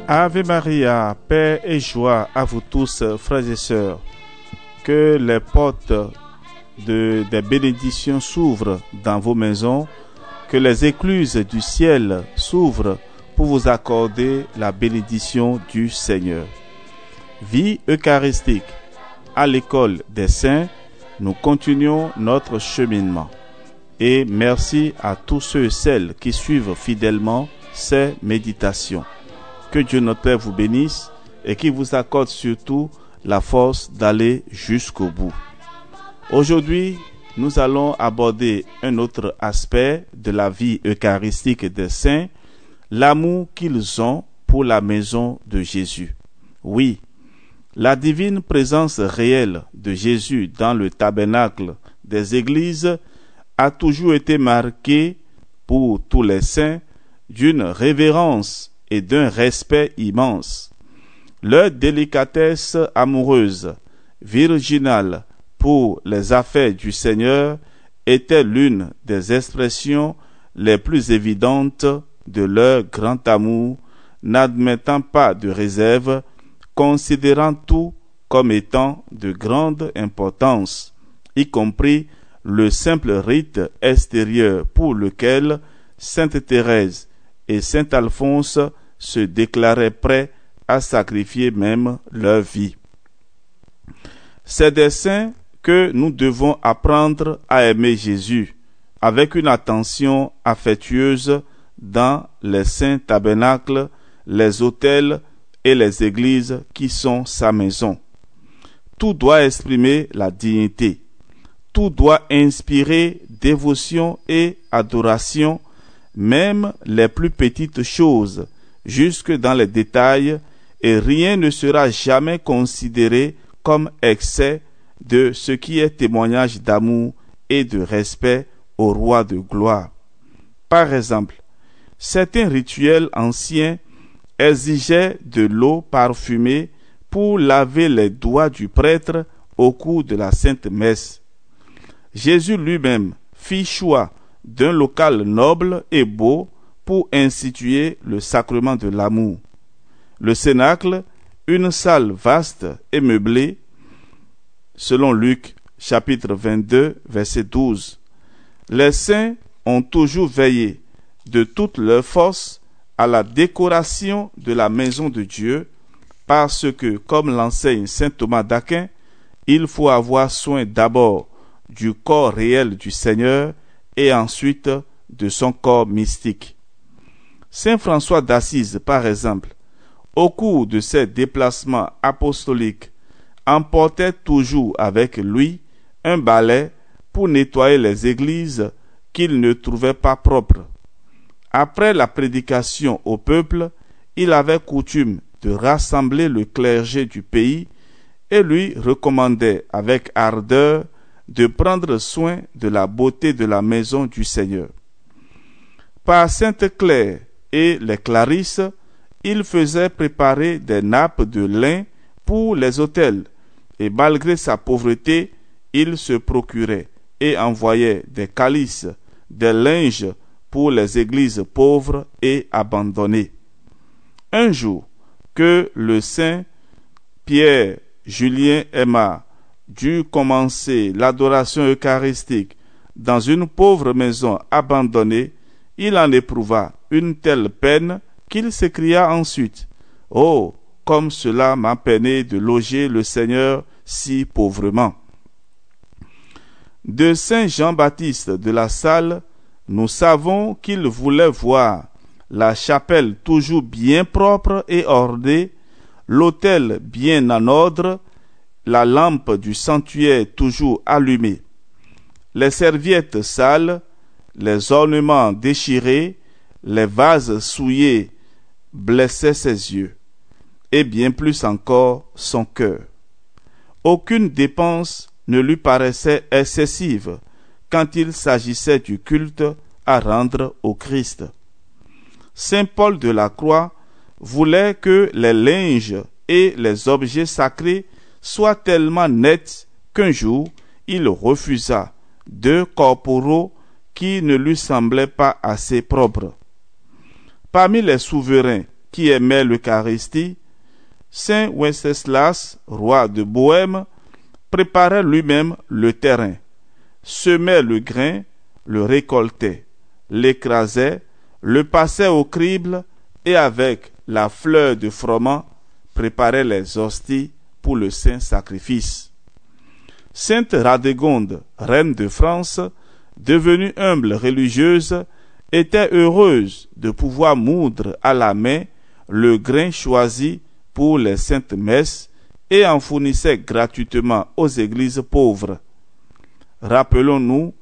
Ave Maria, paix et joie à vous tous, frères et sœurs. Que les portes des bénédictions s'ouvrent dans vos maisons, que les écluses du ciel s'ouvrent pour vous accorder la bénédiction du Seigneur. Vie eucharistique. À l'école des saints, nous continuons notre cheminement. Et merci à tous ceux et celles qui suivent fidèlement ces méditations. Que Dieu notre Père vous bénisse et qu'il vous accorde surtout la force d'aller jusqu'au bout. Aujourd'hui, nous allons aborder un autre aspect de la vie eucharistique des saints, l'amour qu'ils ont pour la maison de Jésus. Oui, la divine présence réelle de Jésus dans le tabernacle des églises a toujours été marquée pour tous les saints d'une révérence et d'un respect immense. Leur délicatesse amoureuse, virginale pour les affaires du Seigneur était l'une des expressions les plus évidentes de leur grand amour, n'admettant pas de réserve, considérant tout comme étant de grande importance, y compris le simple rite extérieur pour lequel Sainte Thérèse et Saint Alphonse se déclaraient prêts à sacrifier même leur vie. C'est des saints que nous devons apprendre à aimer Jésus avec une attention affectueuse dans les saints tabernacles, les autels et les églises qui sont sa maison. Tout doit exprimer la dignité, tout doit inspirer dévotion et adoration, même les plus petites choses, jusque dans les détails, et rien ne sera jamais considéré comme excès de ce qui est témoignage d'amour et de respect au roi de gloire. Par exemple, certains rituels anciens exigeaient de l'eau parfumée pour laver les doigts du prêtre au cours de la Sainte Messe. Jésus lui-même fit choix d'un local noble et beau pour instituer le sacrement de l'amour. Le cénacle, une salle vaste et meublée, selon Luc, chapitre 22, verset 12. Les saints ont toujours veillé de toute leur force à la décoration de la maison de Dieu, parce que, comme l'enseigne saint Thomas d'Aquin, il faut avoir soin d'abord du corps réel du Seigneur et ensuite de son corps mystique. Saint François d'Assise, par exemple, au cours de ses déplacements apostoliques, emportait toujours avec lui un balai pour nettoyer les églises qu'il ne trouvait pas propres. Après la prédication au peuple, il avait coutume de rassembler le clergé du pays et lui recommandait avec ardeur de prendre soin de la beauté de la maison du Seigneur. Par Sainte Claire et les Clarisses, il faisait préparer des nappes de lin pour les autels, et malgré sa pauvreté, il se procurait et envoyait des calices, des linges pour les églises pauvres et abandonnées. Un jour, que le saint Pierre Julien Aymar dut commencer l'adoration eucharistique dans une pauvre maison abandonnée, il en éprouva une telle peine qu'il s'écria ensuite: « Oh, comme cela m'a peiné de loger le Seigneur si pauvrement !» De saint Jean-Baptiste de la Salle, nous savons qu'il voulait voir la chapelle toujours bien propre et ornée, l'autel bien en ordre, la lampe du sanctuaire toujours allumée. Les serviettes sales, les ornements déchirés, les vases souillés blessaient ses yeux, et bien plus encore son cœur. Aucune dépense ne lui paraissait excessive quand il s'agissait du culte à rendre au Christ. Saint Paul de la Croix voulait que les linges et les objets sacrés soient tellement nets qu'un jour il refusa 2 corporaux qui ne lui semblaient pas assez propres. Parmi les souverains qui aimait l'Eucharistie, Saint Wenceslas, roi de Bohême, préparait lui-même le terrain, semait le grain, le récoltait, l'écrasait, le passait au crible et avec la fleur de froment préparait les hosties pour le saint sacrifice. Sainte Radégonde, reine de France, devenue humble religieuse, était heureuse de pouvoir moudre à la main le grain choisi pour les saintes messes et en fournissait gratuitement aux églises pauvres. Rappelons-nous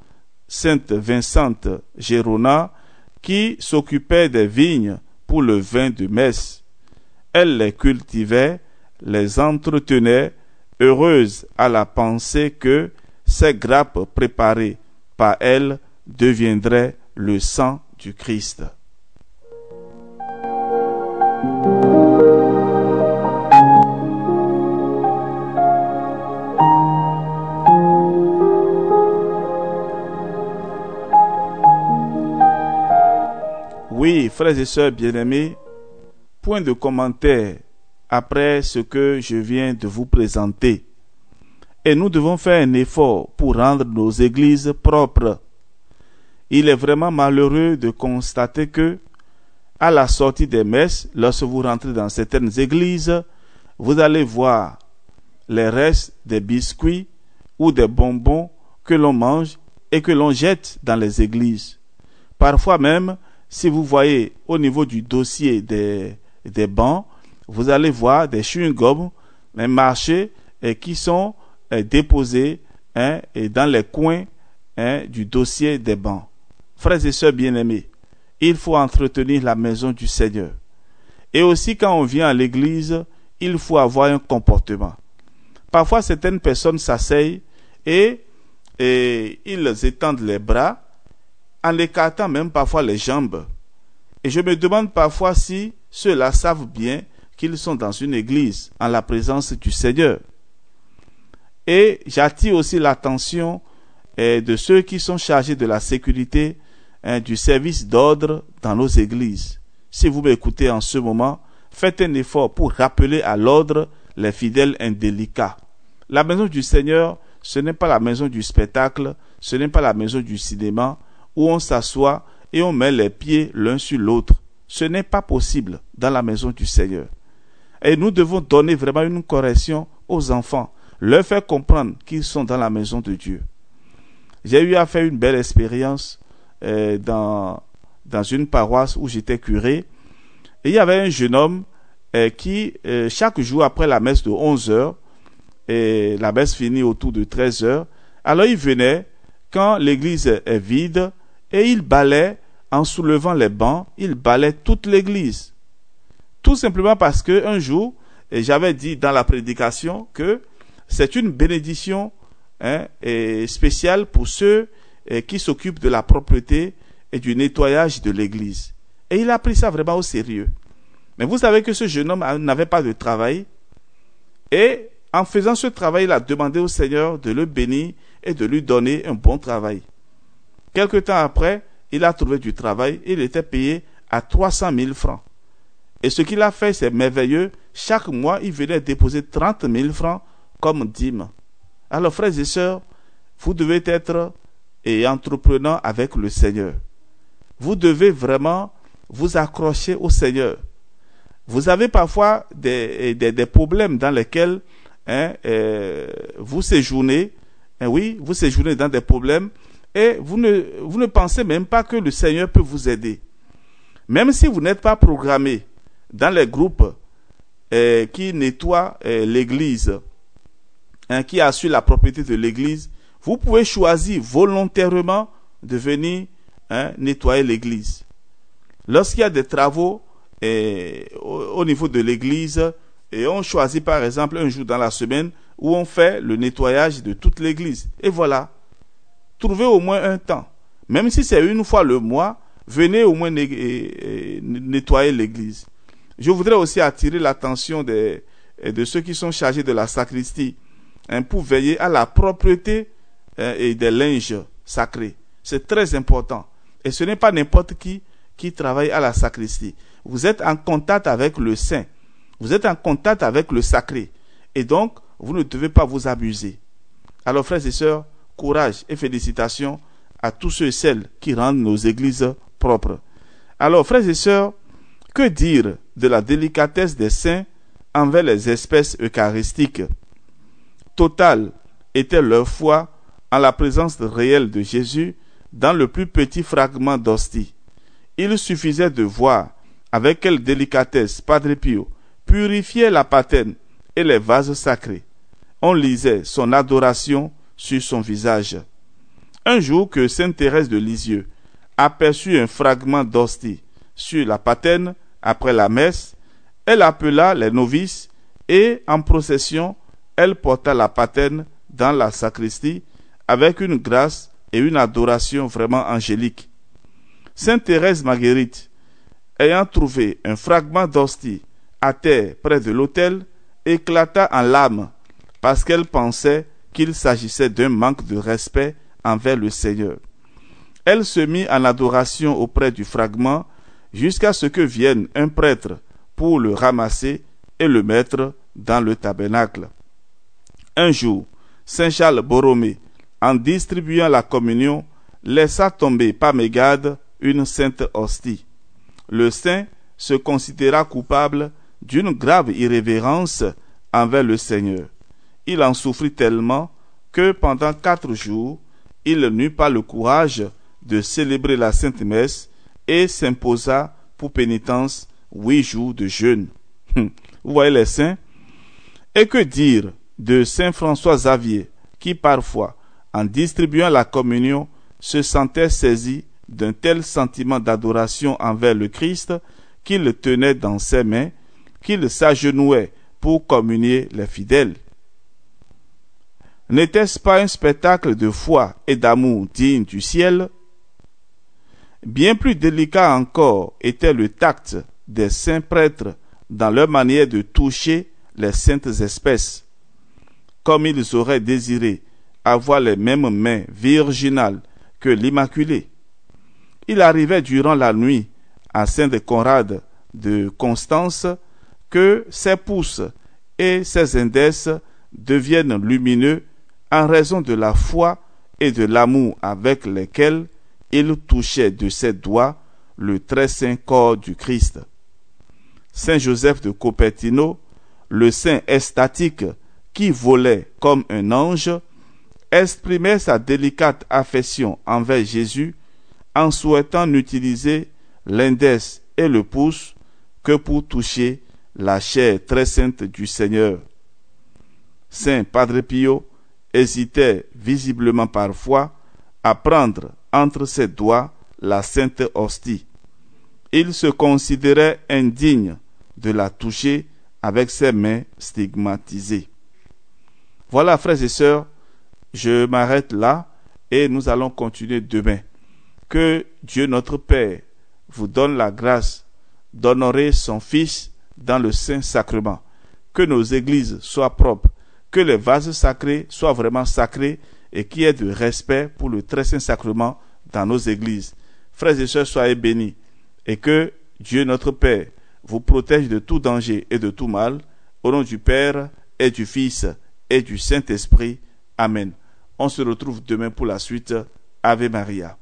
Sainte Vincente Gérona qui s'occupait des vignes pour le vin de messe. Elle les cultivait, les entretenait, heureuse à la pensée que ces grappes préparées par elle deviendraient le sang du Christ. Oui, frères et sœurs bien-aimés, point de commentaire après ce que je viens de vous présenter. Et nous devons faire un effort pour rendre nos églises propres. Il est vraiment malheureux de constater que, à la sortie des messes, lorsque vous rentrez dans certaines églises, vous allez voir les restes des biscuits ou des bonbons que l'on mange et que l'on jette dans les églises. Parfois même, si vous voyez au niveau du dossier des bancs, vous allez voir des chewing-gums marcher qui sont déposés et dans les coins du dossier des bancs. Frères et sœurs bien-aimés, il faut entretenir la maison du Seigneur. Et aussi quand on vient à l'église, il faut avoir un comportement. Parfois, certaines personnes s'asseyent et ils étendent les bras en écartant même parfois les jambes. Et je me demande parfois si ceux-là savent bien qu'ils sont dans une église en la présence du Seigneur. Et j'attire aussi l'attention de ceux qui sont chargés de la sécurité du service d'ordre dans nos églises. Si vous m'écoutez en ce moment, faites un effort pour rappeler à l'ordre les fidèles indélicats. La maison du Seigneur, ce n'est pas la maison du spectacle, ce n'est pas la maison du cinéma où on s'assoit et on met les pieds l'un sur l'autre. Ce n'est pas possible dans la maison du Seigneur. Et nous devons donner vraiment une correction aux enfants, leur faire comprendre qu'ils sont dans la maison de Dieu. J'ai eu à faire une belle expérience dans une paroisse où j'étais curé. Et il y avait un jeune homme qui, chaque jour après la messe de 11h, et la messe finit autour de 13h, alors il venait, quand l'église est vide, et il balaie, en soulevant les bancs, il balaie toute l'église. Tout simplement parce qu'un jour, j'avais dit dans la prédication que c'est une bénédiction spéciale pour ceux qui s'occupent de la propreté et du nettoyage de l'église. Et il a pris ça vraiment au sérieux. Mais vous savez que ce jeune homme n'avait pas de travail. Et en faisant ce travail, il a demandé au Seigneur de le bénir et de lui donner un bon travail. Quelque temps après, il a trouvé du travail et il était payé à 300 000 francs. Et ce qu'il a fait, c'est merveilleux. Chaque mois, il venait déposer 30 000 francs comme dîme. Alors, frères et sœurs, vous devez être entreprenant avec le Seigneur. Vous devez vraiment vous accrocher au Seigneur. Vous avez parfois des problèmes dans lesquels vous séjournez. Oui, vous séjournez dans des problèmes et vous ne pensez même pas que le Seigneur peut vous aider. Même si vous n'êtes pas programmé dans les groupes qui nettoient l'église, qui assurent la propriété de l'église, vous pouvez choisir volontairement de venir nettoyer l'église. Lorsqu'il y a des travaux au niveau de l'église, et on choisit par exemple un jour dans la semaine où on fait le nettoyage de toute l'église. Et voilà, trouvez au moins un temps. Même si c'est une fois le mois, venez au moins nettoyer l'église. Je voudrais aussi attirer l'attention de ceux qui sont chargés de la sacristie pour veiller à la propreté et des linges sacrés. C'est très important. Et ce n'est pas n'importe qui qui travaillent à la sacristie. Vous êtes en contact avec le saint. Vous êtes en contact avec le sacré. Et donc, vous ne devez pas vous abuser. Alors, frères et sœurs, courage et félicitations à tous ceux et celles qui rendent nos églises propres. Alors, frères et sœurs, que dire de la délicatesse des saints envers les espèces eucharistiques? Totale était leur foi en la présence réelle de Jésus dans le plus petit fragment d'hostie. Il suffisait de voir avec quelle délicatesse Padre Pio purifiait la patène et les vases sacrés. On lisait son adoration sur son visage. Un jour que sainte Thérèse de Lisieux aperçut un fragment d'hostie sur la patène après la messe, elle appela les novices et, en procession, elle porta la patène dans la sacristie avec une grâce et une adoration vraiment angélique. Sainte Thérèse Marguerite, ayant trouvé un fragment d'hostie à terre près de l'autel, éclata en larmes parce qu'elle pensait qu'il s'agissait d'un manque de respect envers le Seigneur. Elle se mit en adoration auprès du fragment jusqu'à ce que vienne un prêtre pour le ramasser et le mettre dans le tabernacle. Un jour, Saint Charles Borromée, en distribuant la communion, laissa tomber par mégarde une sainte hostie. Le saint se considéra coupable d'une grave irrévérence envers le Seigneur. Il en souffrit tellement que pendant 4 jours, il n'eut pas le courage de célébrer la Sainte Messe et s'imposa pour pénitence 8 jours de jeûne. Vous voyez les saints? Et que dire de Saint François Xavier, qui parfois, en distribuant la communion, se sentait saisi d'un tel sentiment d'adoration envers le Christ qu'il le tenait dans ses mains, qu'il s'agenouait pour communier les fidèles. N'était-ce pas un spectacle de foi et d'amour digne du ciel? Bien plus délicat encore était le tact des saints prêtres dans leur manière de toucher les saintes espèces. Comme ils auraient désiré avoir les mêmes mains virginales que l'Immaculée. Il arrivait durant la nuit à Saint Conrad de Constance que ses pouces et ses index deviennent lumineux en raison de la foi et de l'amour avec lesquels il touchait de ses doigts le très saint corps du Christ. Saint Joseph de Cupertino, le saint extatique qui volait comme un ange, exprimait sa délicate affection envers Jésus en souhaitant n'utiliser l'index et le pouce que pour toucher la chair très sainte du Seigneur. Saint Padre Pio hésitait visiblement parfois à prendre entre ses doigts la sainte hostie. Il se considérait indigne de la toucher avec ses mains stigmatisées. Voilà, frères et sœurs, je m'arrête là et nous allons continuer demain. Que Dieu notre Père vous donne la grâce d'honorer son Fils dans le Saint-Sacrement. Que nos églises soient propres, que les vases sacrés soient vraiment sacrés et qu'il y ait de respect pour le très Saint-Sacrement dans nos églises. Frères et sœurs, soyez bénis et que Dieu notre Père vous protège de tout danger et de tout mal. Au nom du Père et du Fils et du Saint-Esprit. Amen. On se retrouve demain pour la suite. Ave Maria.